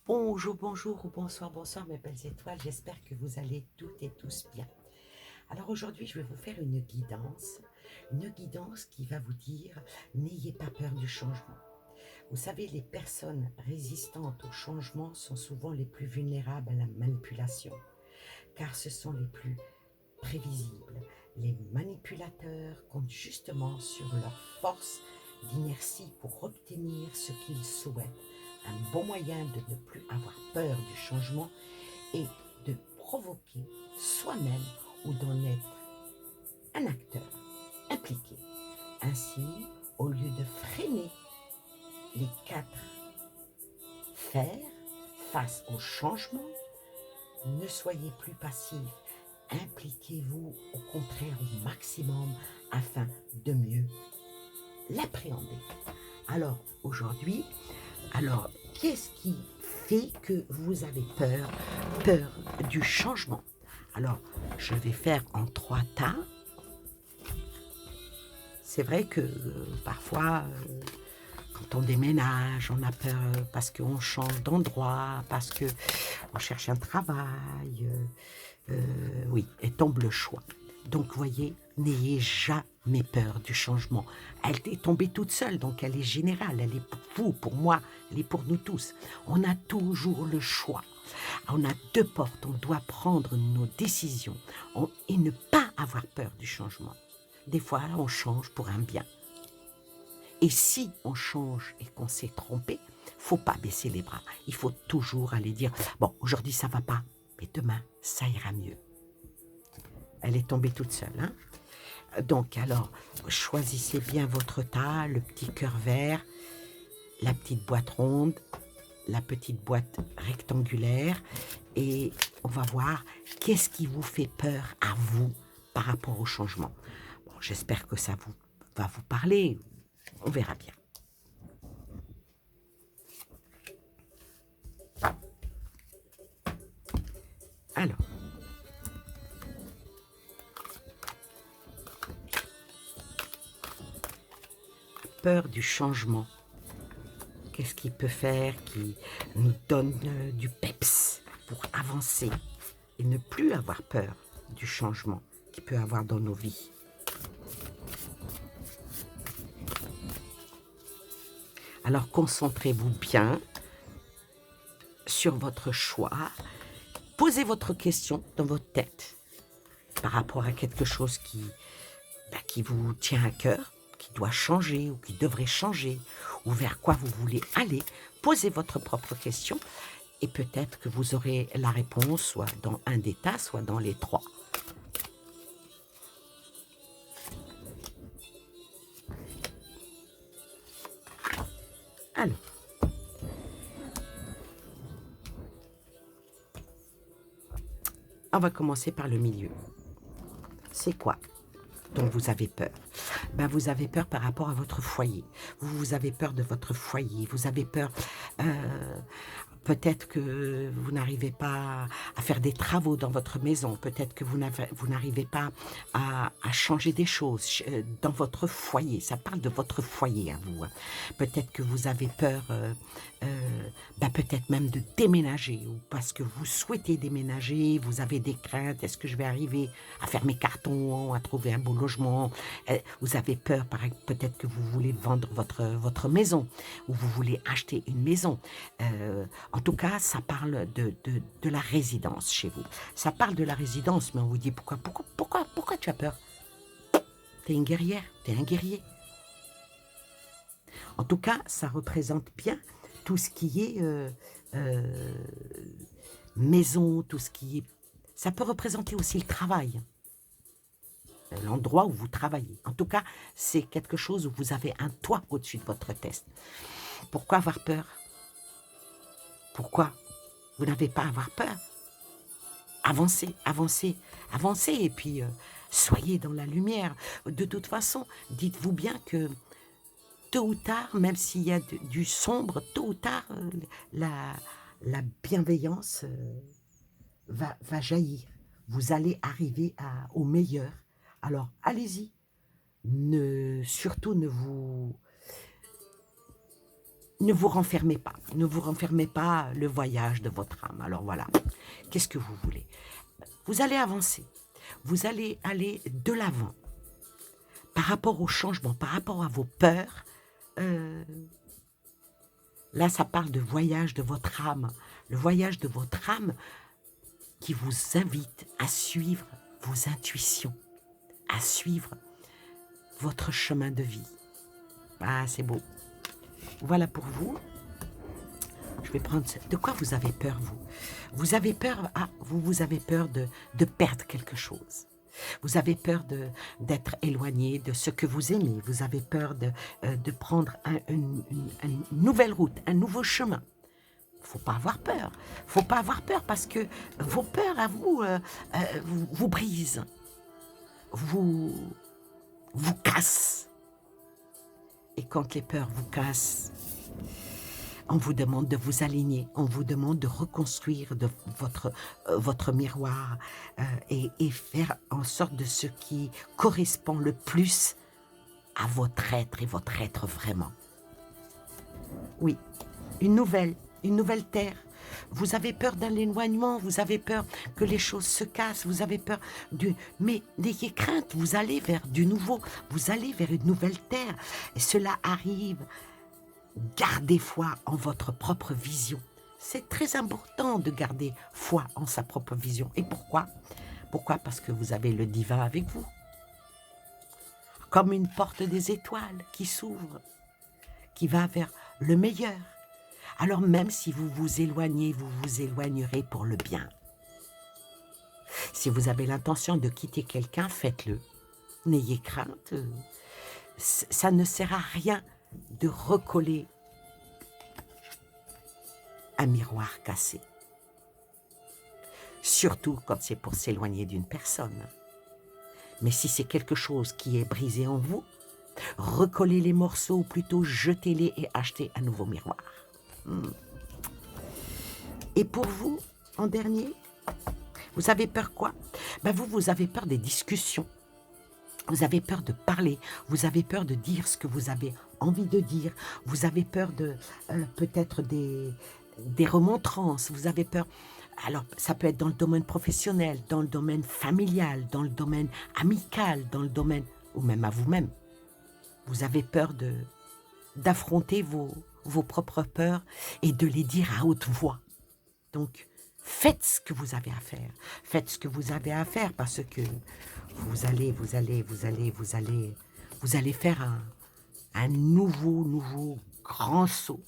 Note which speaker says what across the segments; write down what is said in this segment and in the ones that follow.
Speaker 1: Bonjour, bonjour ou bonsoir, bonsoir mes belles étoiles, j'espère que vous allez toutes et tous bien. Alors aujourd'hui, je vais vous faire une guidance qui va vous dire, n'ayez pas peur du changement. Vous savez, les personnes résistantes au changement sont souvent les plus vulnérables à la manipulation, car ce sont les plus prévisibles. Les manipulateurs comptent justement sur leur force d'inertie pour obtenir ce qu'ils souhaitent. Un bon moyen de ne plus avoir peur du changement est de provoquer soi-même ou d'en être un acteur impliqué. Ainsi, au lieu de freiner les quatre fers face au changement, ne soyez plus passif. Impliquez-vous au contraire au maximum afin de mieux l'appréhender. Alors aujourd'hui, qu'est-ce qui fait que vous avez peur du changement? Alors, je vais faire en 3 tas. C'est vrai que parfois, quand on déménage, on a peur parce qu'on change d'endroit, parce qu'on cherche un travail. Oui, et tombe le choix. Donc, voyez, n'ayez jamais peur du changement. Elle est tombée toute seule, donc elle est générale, elle est pour vous, pour moi, elle est pour nous tous. On a toujours le choix. On a deux portes, on doit prendre nos décisions et ne pas avoir peur du changement. Des fois, on change pour un bien. Et si on change et qu'on s'est trompé, faut pas baisser les bras. Il faut toujours aller dire, bon, aujourd'hui ça va pas, mais demain ça ira mieux. Elle est tombée toute seule, hein? Donc alors, choisissez bien votre tas, le petit cœur vert, la petite boîte ronde, la petite boîte rectangulaire, et on va voir qu'est-ce qui vous fait peur à vous par rapport au changement. Bon, j'espère que ça va vous parler, on verra bien. Alors, peur du changement. Qu'est-ce qui peut faire qui nous donne du peps pour avancer et ne plus avoir peur du changement qu'il peut avoir dans nos vies? Alors concentrez-vous bien sur votre choix. Posez votre question dans votre tête par rapport à quelque chose qui vous tient à cœur, qui doit changer ou qui devrait changer, ou vers quoi vous voulez aller. Posez votre propre question et peut-être que vous aurez la réponse soit dans un des tas, soit dans les trois. Alors, on va commencer par le milieu. C'est quoi dont vous avez peur? Ben, vous avez peur par rapport à votre foyer. Vous avez peur de votre foyer. Vous avez peur... peut-être que vous n'arrivez pas à faire des travaux dans votre maison. Peut-être que vous n'arrivez pas à changer des choses dans votre foyer. Ça parle de votre foyer à vous. Hein. Peut-être que vous avez peur, peut-être même de déménager, ou parce que vous souhaitez déménager, vous avez des craintes. Est-ce que je vais arriver à faire mes cartons, à trouver un beau logement? Vous avez peur, peut-être que vous voulez vendre votre maison, ou vous voulez acheter une maison. En tout cas, ça parle de la résidence chez vous. Ça parle de la résidence, mais on vous dit pourquoi tu as peur? T'es une guerrière, t'es un guerrier. En tout cas, ça représente bien tout ce qui est maison, tout ce qui est... Ça peut représenter aussi le travail, l'endroit où vous travaillez. En tout cas, c'est quelque chose où vous avez un toit au-dessus de votre tête. Pourquoi avoir peur? Pourquoi vous n'avez pas à avoir peur? Avancez, avancez, avancez, et puis soyez dans la lumière. De toute façon, dites-vous bien que tôt ou tard, même s'il y a du sombre, tôt ou tard, la bienveillance va jaillir. Vous allez arriver au meilleur. Alors, allez-y. Surtout, ne vous renfermez pas. Ne vous renfermez pas le voyage de votre âme. Alors voilà, qu'est-ce que vous voulez? Vous allez avancer. Vous allez aller de l'avant. Par rapport au changement, par rapport à vos peurs, là, ça parle de voyage de votre âme. Le voyage de votre âme qui vous invite à suivre vos intuitions, à suivre votre chemin de vie. Ah, c'est beau. Voilà pour vous. Je vais prendre... De quoi vous avez peur, vous? Vous avez peur... Ah, vous avez peur de perdre quelque chose. Vous avez peur d'être éloigné de ce que vous aimez. Vous avez peur de prendre une nouvelle route, un nouveau chemin. Faut pas avoir peur. Faut pas avoir peur parce que vos peurs à vous vous brisent, vous cassent. Et quand les peurs vous cassent, on vous demande de vous aligner, on vous demande de reconstruire votre miroir et faire en sorte de ce qui correspond le plus à votre être et votre être vraiment. Oui, une nouvelle terre. Vous avez peur d'un éloignement, vous avez peur que les choses se cassent, vous avez peur du... Mais n'ayez crainte, vous allez vers du nouveau, vous allez vers une nouvelle terre. Et cela arrive. Gardez foi en votre propre vision. C'est très important de garder foi en sa propre vision. Et pourquoi? Pourquoi? Parce que vous avez le divin avec vous. Comme une porte des étoiles qui s'ouvre, qui va vers le meilleur. Alors même si vous vous éloignez, vous vous éloignerez pour le bien. Si vous avez l'intention de quitter quelqu'un, faites-le. N'ayez crainte. Ça ne sert à rien de recoller un miroir cassé. Surtout quand c'est pour s'éloigner d'une personne. Mais si c'est quelque chose qui est brisé en vous, recollez les morceaux, ou plutôt jetez-les et achetez un nouveau miroir. Et pour vous, en dernier, vous avez peur quoi? Vous avez peur des discussions. Vous avez peur de parler, vous avez peur de dire ce que vous avez envie de dire, vous avez peur de peut-être des remontrances, vous avez peur... Alors, ça peut être dans le domaine professionnel, dans le domaine familial, dans le domaine amical, dans le domaine... ou même à vous-même. Vous avez peur d'affronter vos propres peurs et de les dire à haute voix. Donc, faites ce que vous avez à faire. Faites ce que vous avez à faire parce que vous allez faire un nouveau grand saut.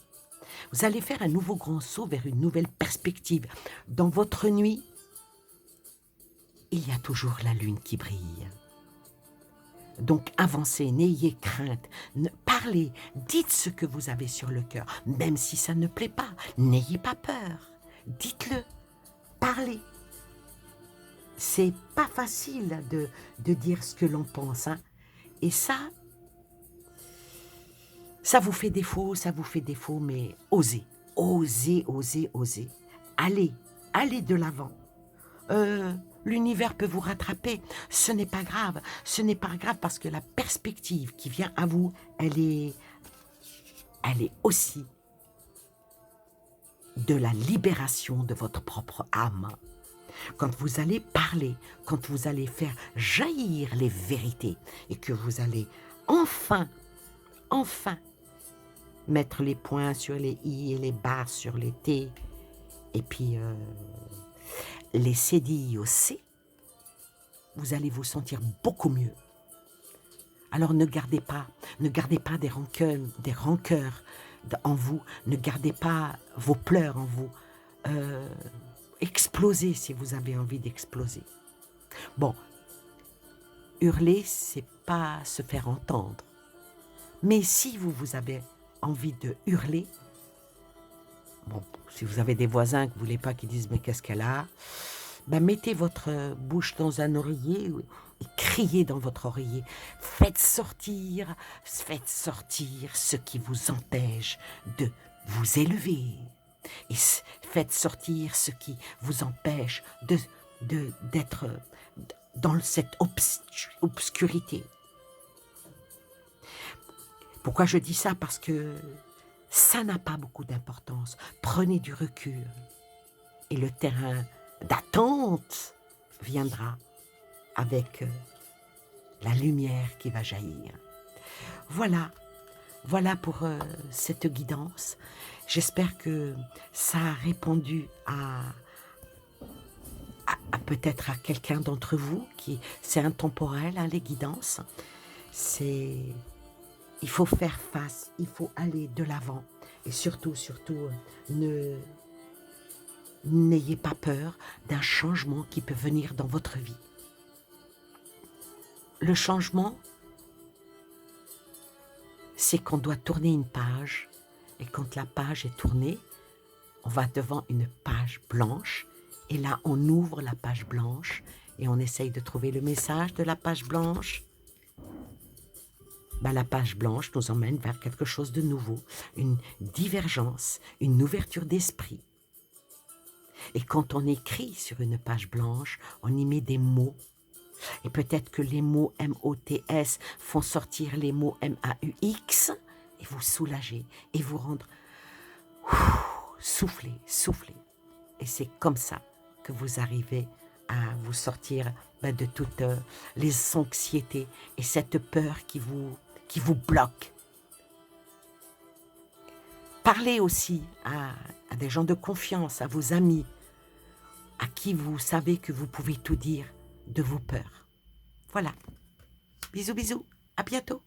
Speaker 1: Vous allez faire un nouveau grand saut vers une nouvelle perspective. Dans votre nuit, il y a toujours la lune qui brille. Donc avancez, n'ayez crainte, parlez, dites ce que vous avez sur le cœur, même si ça ne plaît pas, n'ayez pas peur, dites-le, parlez. C'est pas facile de dire ce que l'on pense, hein. Et ça vous fait défaut, mais osez. Allez de l'avant. L'univers peut vous rattraper, ce n'est pas grave parce que la perspective qui vient à vous, elle est aussi de la libération de votre propre âme. Quand vous allez parler, quand vous allez faire jaillir les vérités et que vous allez enfin mettre les points sur les i et les barres sur les t et puis les cédilles au c, vous allez vous sentir beaucoup mieux. Alors ne gardez pas des rancœurs en vous, ne gardez pas vos pleurs en vous. Explosez si vous avez envie d'exploser. Bon, hurler, c'est pas se faire entendre. Mais si vous avez envie de hurler, bon, si vous avez des voisins que vous voulez pas qu'ils disent mais qu'est-ce qu'elle a, mettez votre bouche dans un oreiller et criez dans votre oreiller. Faites sortir ce qui vous empêche de vous élever. Et faites sortir ce qui vous empêche d'être dans cette obscurité. Pourquoi je dis ça? Parce que ça n'a pas beaucoup d'importance. Prenez du recul et le terrain d'attente viendra avec la lumière qui va jaillir. Voilà, voilà pour cette guidance. J'espère que ça a répondu à peut-être à quelqu'un d'entre vous qui c'est intemporel, hein, les guidances. Il faut faire face, il faut aller de l'avant et surtout, n'ayez pas peur d'un changement qui peut venir dans votre vie. Le changement, c'est qu'on doit tourner une page et quand la page est tournée, on va devant une page blanche et là on ouvre la page blanche et on essaye de trouver le message de la page blanche. La page blanche nous emmène vers quelque chose de nouveau, une divergence, une ouverture d'esprit. Et quand on écrit sur une page blanche, on y met des mots. Et peut-être que les mots M-O-T-S font sortir les mots M-A-U-X et vous soulager et vous rendre souffler. Et c'est comme ça que vous arrivez à vous sortir de toutes les anxiétés et cette peur qui vous bloque. Parlez aussi à des gens de confiance, à vos amis, à qui vous savez que vous pouvez tout dire de vos peurs. Voilà. Bisous, bisous. À bientôt.